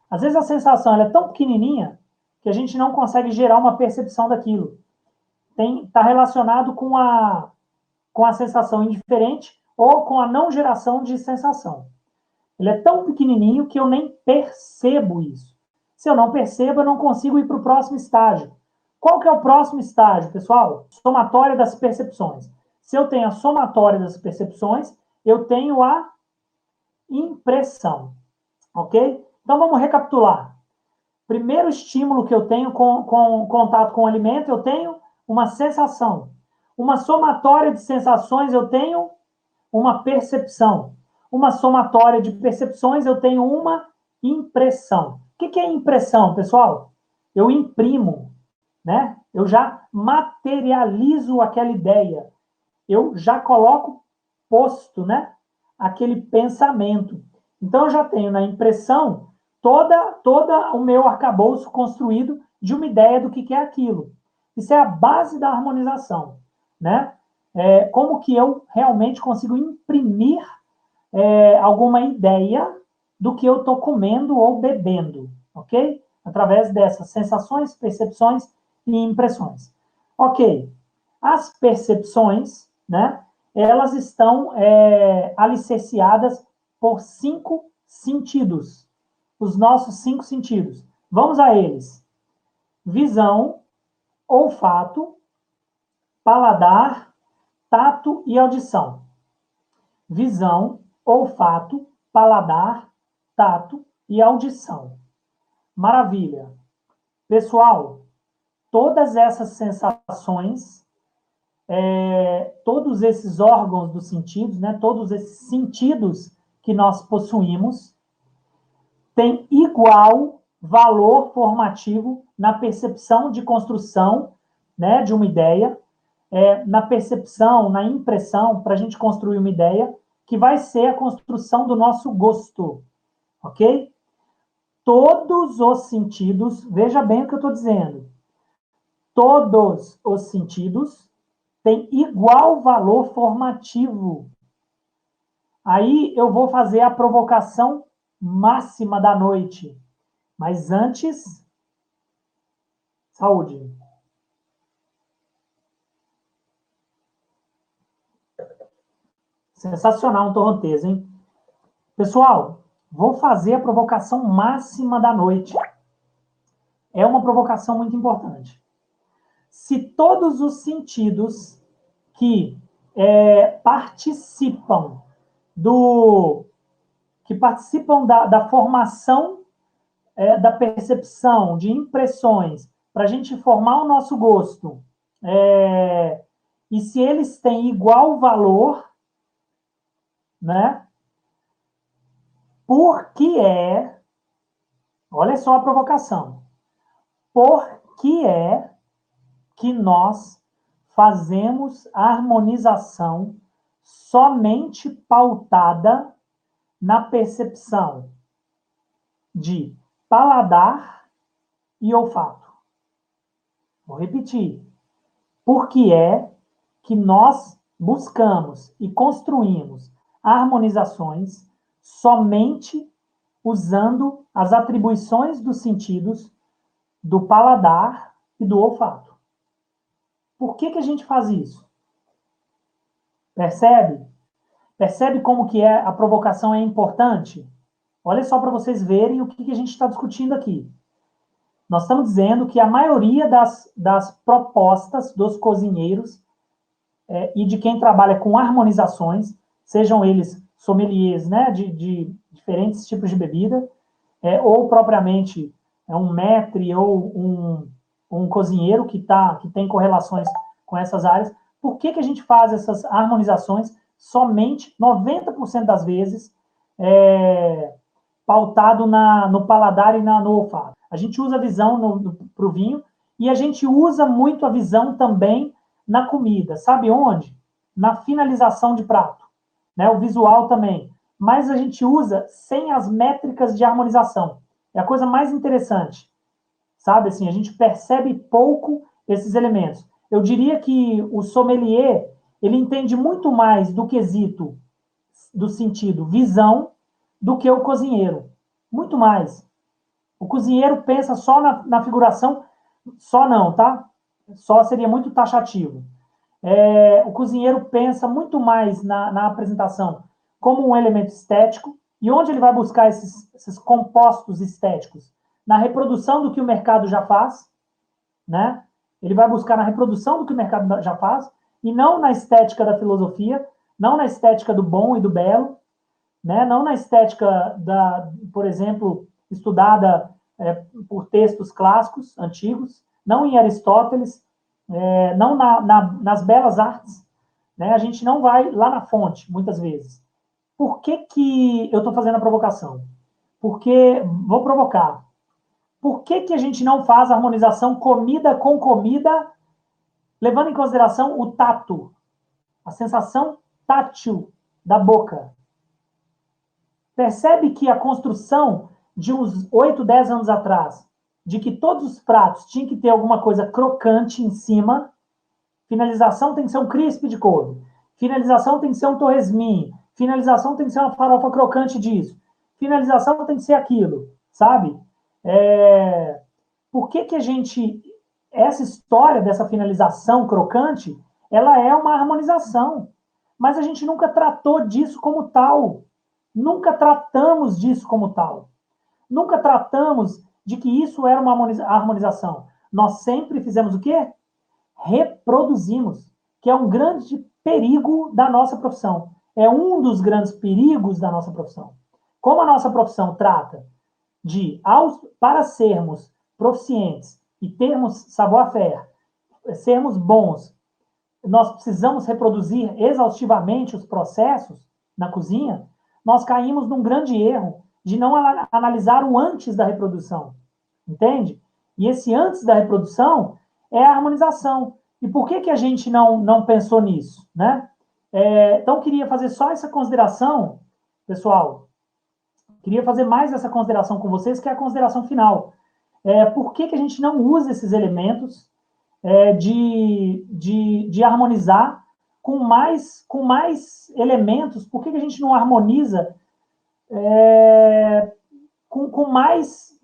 Às vezes a sensação ela é tão pequenininha que a gente não consegue gerar uma percepção daquilo. Está relacionado com a sensação indiferente ou com a não geração de sensação. Ele é tão pequenininho que eu nem percebo isso. Se eu não percebo, eu não consigo ir para o próximo estágio. Qual que é o próximo estágio, pessoal? Somatória das percepções. Se eu tenho a somatória das percepções, eu tenho a impressão. Ok? Então, vamos recapitular. Primeiro estímulo que eu tenho com contato com o alimento, eu tenho uma sensação. Uma somatória de sensações, eu tenho uma percepção. Uma somatória de percepções, eu tenho uma impressão. O que é impressão, pessoal? Eu imprimo, né? Eu já materializo aquela ideia. Eu já coloco posto, né? Aquele pensamento. Então, eu já tenho na impressão toda o meu arcabouço construído de uma ideia do que é aquilo. Isso é a base da harmonização, né? Como que eu realmente consigo imprimir alguma ideia do que eu estou comendo ou bebendo, ok? Através dessas sensações, percepções e impressões. Ok, as percepções, né? Elas estão alicerciadas por 5 sentidos. Os nossos 5 sentidos. Vamos a eles. Visão, olfato, paladar, tato e audição. Visão, olfato, paladar, tato e audição. Maravilha. Pessoal, todas essas sensações, todos esses órgãos dos sentidos, né, todos esses sentidos que nós possuímos, têm igual valor formativo na percepção de construção, né, de uma ideia, na percepção, na impressão, para a gente construir uma ideia, que vai ser a construção do nosso gosto, ok? Todos os sentidos, veja bem o que eu estou dizendo, todos os sentidos têm igual valor formativo. Aí eu vou fazer a provocação máxima da noite. Mas antes, saúde. Sensacional um torronteza, hein? Pessoal, vou fazer a provocação máxima da noite. É uma provocação muito importante. Se todos os sentidos que participam da formação da percepção, de impressões, para a gente formar o nosso gosto, e se eles têm igual valor, né? Por que olha só a provocação, por que que nós fazemos a harmonização somente pautada na percepção de paladar e olfato? Vou repetir. Por que que nós buscamos e construímos harmonizações somente usando as atribuições dos sentidos do paladar e do olfato? Por que a gente faz isso? Percebe? Percebe como que a provocação é importante? Olha só para vocês verem o que a gente está discutindo aqui. Nós estamos dizendo que a maioria das propostas dos cozinheiros e de quem trabalha com harmonizações, sejam eles sommeliers, né, de diferentes tipos de bebida, ou propriamente um maître ou um cozinheiro que tem correlações com essas áreas. Por que a gente faz essas harmonizações somente 90% das vezes pautado no paladar e no olfato? A gente usa a visão para o vinho e a gente usa muito a visão também na comida. Sabe onde? Na finalização de prato, né? O visual também. Mas a gente usa sem as métricas de harmonização. É a coisa mais interessante. Sabe, assim, a gente percebe pouco esses elementos. Eu diria que o sommelier, ele entende muito mais do quesito, do sentido visão, do que o cozinheiro. Muito mais. O cozinheiro pensa só na figuração, só não, tá? Só seria muito taxativo. O cozinheiro pensa muito mais na apresentação como um elemento estético. E onde ele vai buscar esses compostos estéticos? Na reprodução do que o mercado já faz, né? Ele vai buscar na reprodução do que o mercado já faz, e não na estética da filosofia, não na estética do bom e do belo, né? Não na estética por exemplo, estudada por textos clássicos, antigos, não em Aristóteles, não nas belas artes, né? A gente não vai lá na fonte, muitas vezes. Por que eu estou fazendo a provocação? Porque, vou provocar, por que a gente não faz harmonização comida com comida, levando em consideração o tato, a sensação tátil da boca? Percebe que a construção de uns 8, 10 anos atrás, de que todos os pratos tinham que ter alguma coisa crocante em cima, finalização tem que ser um crisp de couve, finalização tem que ser um torresmin, finalização tem que ser uma farofa crocante disso, finalização tem que ser aquilo, sabe? Por que a gente... Essa história dessa finalização crocante, ela é uma harmonização, mas a gente nunca tratou disso como tal. Nunca tratamos disso como tal. Nunca tratamos de que isso era uma harmonização. Nós sempre fizemos o quê? Reproduzimos, que é um grande perigo da nossa profissão. É um dos grandes perigos da nossa profissão. Como a nossa profissão trata para sermos proficientes e termos savoir-faire, sermos bons, nós precisamos reproduzir exaustivamente os processos na cozinha, nós caímos num grande erro de não analisar o antes da reprodução, entende? E esse antes da reprodução é a harmonização. E por que a gente não pensou nisso, né? Então, queria fazer só essa consideração, pessoal. Queria fazer mais essa consideração com vocês, que é a consideração final. Por que a gente não usa esses elementos de harmonizar com mais elementos? Por que a gente não harmoniza com mais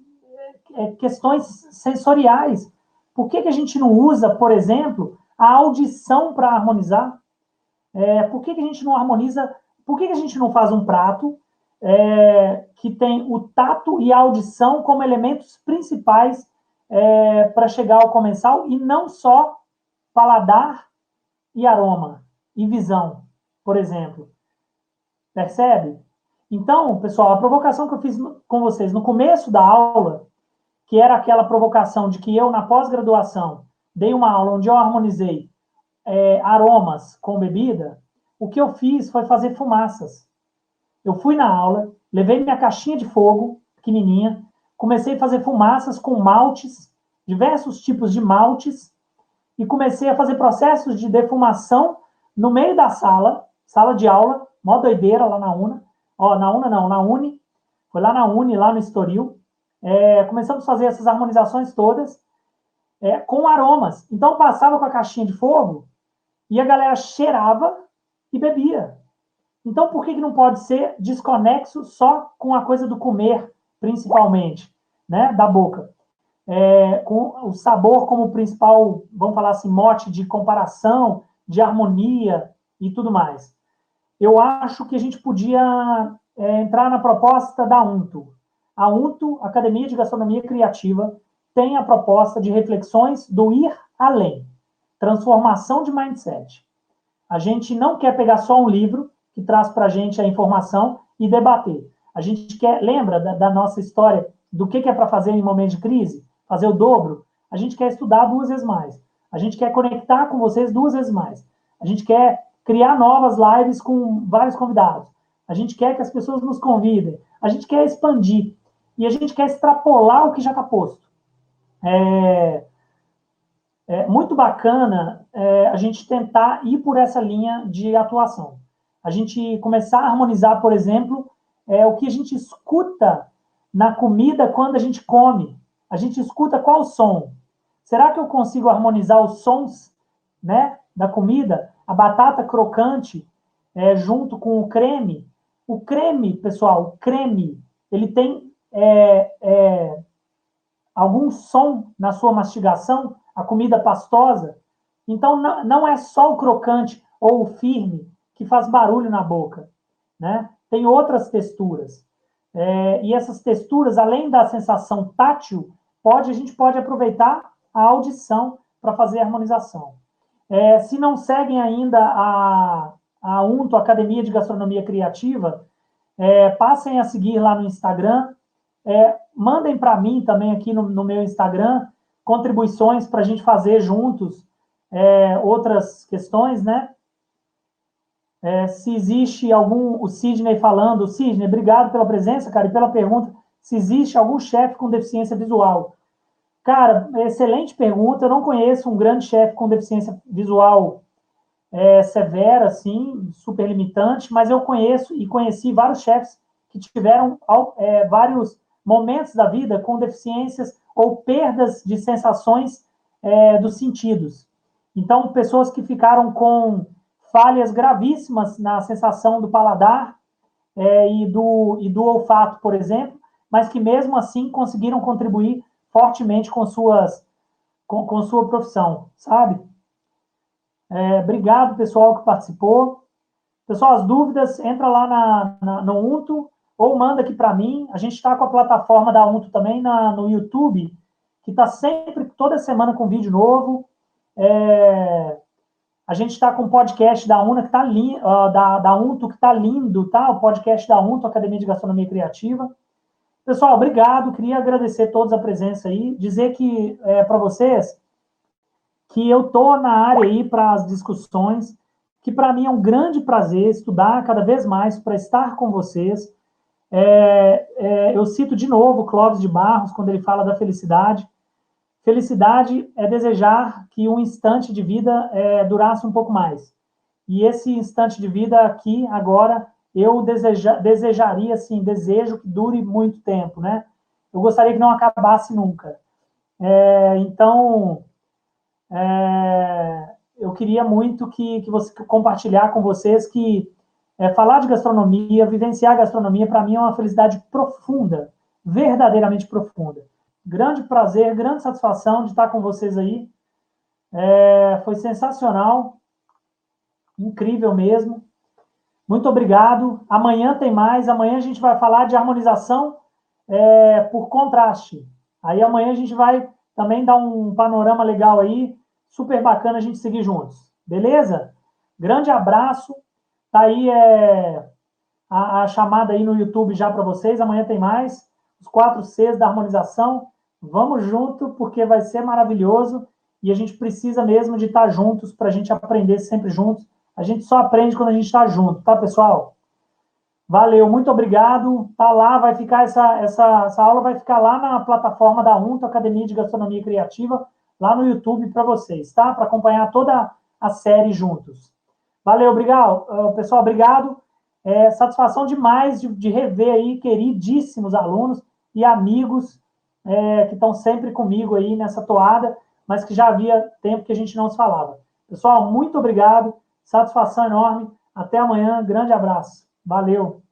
questões sensoriais? Por que a gente não usa, por exemplo, a audição para harmonizar? Por que a gente não harmoniza? Por que a gente não faz um prato que tem o tato e a audição como elementos principais para chegar ao comensal, e não só paladar e aroma e visão, por exemplo? Percebe? Então, pessoal, a provocação que eu fiz com vocês no começo da aula, que era aquela provocação de que eu, na pós-graduação, dei uma aula onde eu harmonizei aromas com bebida, o que eu fiz foi fazer fumaças. Eu fui na aula, levei minha caixinha de fogo, pequenininha, comecei a fazer fumaças com maltes, diversos tipos de maltes, e comecei a fazer processos de defumação no meio da sala de aula, mó doideira lá na UNA, na Uni, foi lá na Uni, lá no Estoril. Começamos a fazer essas harmonizações todas com aromas. Então, passava com a caixinha de fogo e a galera cheirava e bebia. Então, por que não pode ser desconexo só com a coisa do comer, principalmente, né, da boca? Com o sabor como principal, vamos falar assim, mote de comparação, de harmonia e tudo mais. Eu acho que a gente podia entrar na proposta da UNTO. A UNTO, Academia de Gastronomia Criativa, tem a proposta de reflexões do ir além, transformação de mindset. A gente não quer pegar só um livro que traz para a gente a informação e debater. A gente quer, lembra da nossa história, do que é para fazer em momento de crise? Fazer o dobro? A gente quer estudar 2 vezes mais. A gente quer conectar com vocês 2 vezes mais. A gente quer criar novas lives com vários convidados. A gente quer que as pessoas nos convidem. A gente quer expandir. E a gente quer extrapolar o que já está posto. É muito bacana a gente tentar ir por essa linha de atuação. A gente começar a harmonizar, por exemplo, o que a gente escuta na comida quando a gente come. A gente escuta qual o som? Será que eu consigo harmonizar os sons, né, da comida? A batata crocante junto com o creme. O creme, pessoal, o creme, ele tem algum som na sua mastigação, a comida pastosa. Então, não é só o crocante ou o firme que faz barulho na boca, né? Tem outras texturas. E essas texturas, além da sensação tátil, a gente pode aproveitar a audição para fazer a harmonização. Se não seguem ainda a UNTO, Academia de Gastronomia Criativa, passem a seguir lá no Instagram, mandem para mim também aqui no meu Instagram contribuições para a gente fazer juntos outras questões, né? Se existe algum... O Sidney falando... Sidney, obrigado pela presença, cara, e pela pergunta. Se existe algum chefe com deficiência visual. Cara, excelente pergunta. Eu não conheço um grande chefe com deficiência visual severa, assim, super limitante, mas eu conheço e conheci vários chefes que tiveram vários momentos da vida com deficiências ou perdas de sensações dos sentidos. Então, pessoas que ficaram com falhas gravíssimas na sensação do paladar e do olfato, por exemplo, mas que mesmo assim conseguiram contribuir fortemente com sua profissão, sabe? Obrigado, pessoal, que participou. Pessoal, as dúvidas, entra lá no UNTO ou manda aqui para mim. A gente está com a plataforma da UNTO também no YouTube, que está sempre, toda semana, com vídeo novo. A gente está com o podcast da UNA, que está lindo, da UNTO, que está lindo, tá? O podcast da UNTO, Academia de Gastronomia Criativa. Pessoal, obrigado. Queria agradecer a todos a presença aí. Dizer que, para vocês, que eu estou na área aí para as discussões, que para mim é um grande prazer estudar cada vez mais para estar com vocês. Eu cito de novo Clóvis de Barros, quando ele fala da felicidade. Felicidade é desejar que um instante de vida durasse um pouco mais. E esse instante de vida aqui, agora, eu desejaria, assim, desejo que dure muito tempo, né? Eu gostaria que não acabasse nunca. Então, eu queria muito que você compartilhar com vocês que falar de gastronomia, vivenciar a gastronomia, para mim é uma felicidade profunda, verdadeiramente profunda. Grande prazer, grande satisfação de estar com vocês aí. Foi sensacional, incrível mesmo. Muito obrigado. Amanhã tem mais. Amanhã a gente vai falar de harmonização por contraste. Aí amanhã a gente vai também dar um panorama legal aí, super bacana a gente seguir juntos. Beleza? Grande abraço. Tá aí a chamada aí no YouTube já para vocês. Amanhã tem mais. Os 4 Cs da harmonização. Vamos junto, porque vai ser maravilhoso. E a gente precisa mesmo de estar juntos para a gente aprender sempre juntos. A gente só aprende quando a gente está junto, tá, pessoal? Valeu, muito obrigado. Tá lá, vai ficar essa aula vai ficar lá na plataforma da UNTO, Academia de Gastronomia Criativa, lá no YouTube para vocês, tá? Para acompanhar toda a série juntos. Valeu, obrigado. Pessoal, obrigado. Satisfação demais de rever aí queridíssimos alunos e amigos que estão sempre comigo aí nessa toada, mas que já havia tempo que a gente não se falava. Pessoal, muito obrigado. Satisfação enorme. Até amanhã. Grande abraço. Valeu.